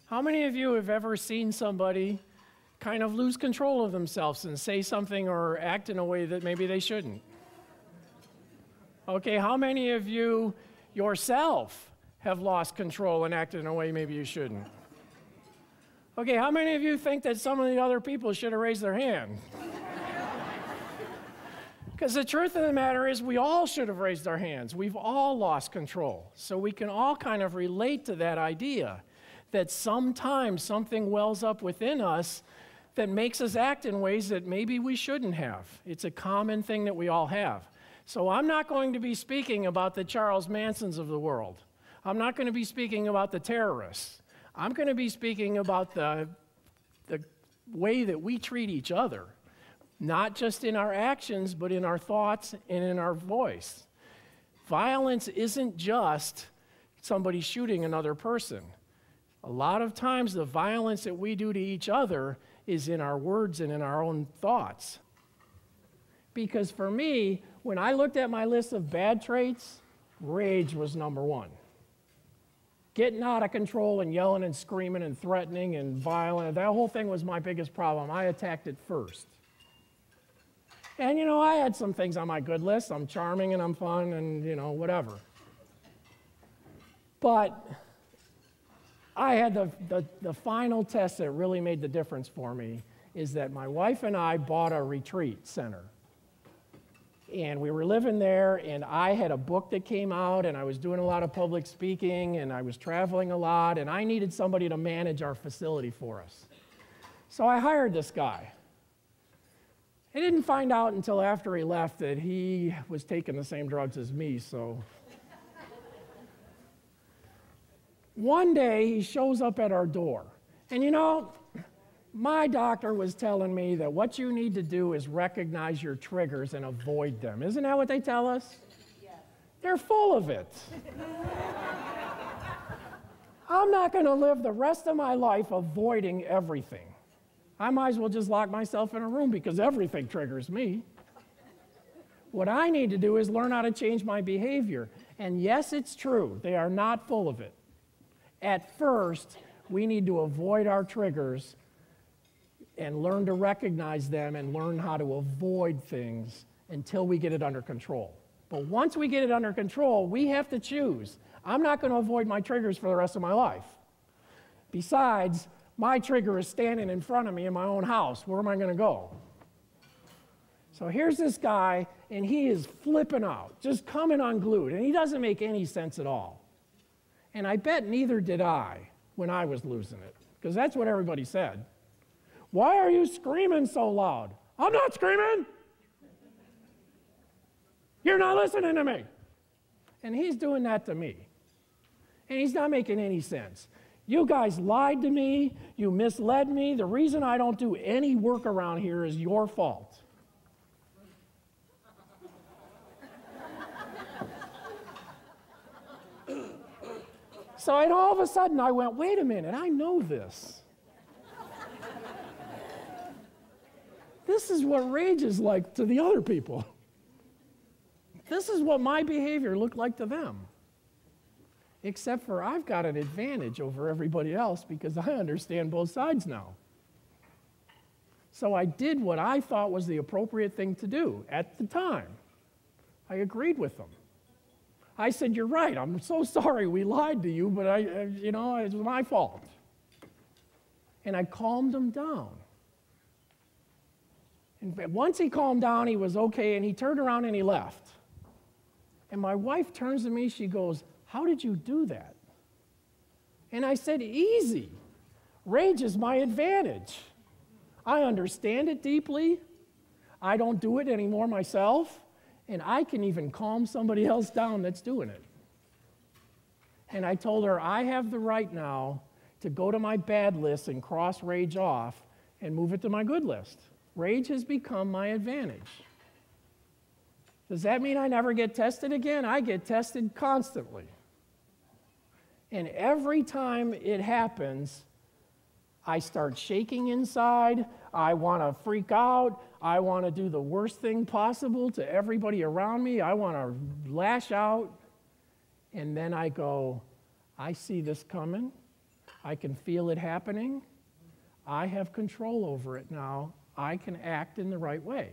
How many of you have ever seen somebody kind of lose control of themselves and say something or act in a way that maybe they shouldn't? Okay, how many of you yourself have lost control and acted in a way maybe you shouldn't? Okay, how many of you think that some of the other people should have raised their hand? Because the truth of the matter is we all should have raised our hands. We've all lost control. So we can all kind of relate to that idea that sometimes something wells up within us that makes us act in ways that maybe we shouldn't have. It's a common thing that we all have. So I'm not going to be speaking about the Charles Mansons of the world. I'm not going to be speaking about the terrorists. I'm going to be speaking about the way that we treat each other, not just in our actions, but in our thoughts and in our voice. Violence isn't just somebody shooting another person. A lot of times the violence that we do to each other is in our words and in our own thoughts. Because for me, when I looked at my list of bad traits, rage was number one. Getting out of control and yelling and screaming and threatening and violent, that whole thing was my biggest problem. I attacked it first. And, I had some things on my good list. I'm charming and I'm fun and, whatever. But I had the final test that really made the difference for me is that my wife and I bought a retreat center. And we were living there, and I had a book that came out, and I was doing a lot of public speaking, and I was traveling a lot, and I needed somebody to manage our facility for us. So I hired this guy. I didn't find out until after he left that he was taking the same drugs as me, so. One day, he shows up at our door. And my doctor was telling me that what you need to do is recognize your triggers and avoid them. Isn't that what they tell us? Yes. They're full of it. I'm not going to live the rest of my life avoiding everything. I might as well just lock myself in a room because everything triggers me. What I need to do is learn how to change my behavior. And yes, it's true. They are not full of it. At first, we need to avoid our triggers and learn to recognize them and learn how to avoid things until we get it under control. But once we get it under control, we have to choose. I'm not going to avoid my triggers for the rest of my life. Besides, my trigger is standing in front of me in my own house. Where am I going to go? So here's this guy, and he is flipping out, just coming unglued, and he doesn't make any sense at all. And I bet neither did I when I was losing it, because that's what everybody said. Why are you screaming so loud? I'm not screaming. You're not listening to me. And he's doing that to me. And he's not making any sense. You guys lied to me. You misled me. The reason I don't do any work around here is your fault. So all of a sudden I went, wait a minute, I know this. This is what rage is like to the other people. This is what my behavior looked like to them. Except for I've got an advantage over everybody else because I understand both sides now. So I did what I thought was the appropriate thing to do at the time. I agreed with them. I said, you're right, I'm so sorry we lied to you, but it was my fault. And I calmed him down. And once he calmed down, he was okay, and he turned around and he left. And my wife turns to me, she goes, how did you do that? And I said, easy. Rage is my advantage. I understand it deeply. I don't do it anymore myself. And I can even calm somebody else down that's doing it. And I told her, I have the right now to go to my bad list and cross rage off and move it to my good list. Rage has become my advantage. Does that mean I never get tested again? I get tested constantly. And every time it happens, I start shaking inside. I want to freak out. I want to do the worst thing possible to everybody around me. I want to lash out. And then I go, I see this coming. I can feel it happening. I have control over it now. I can act in the right way.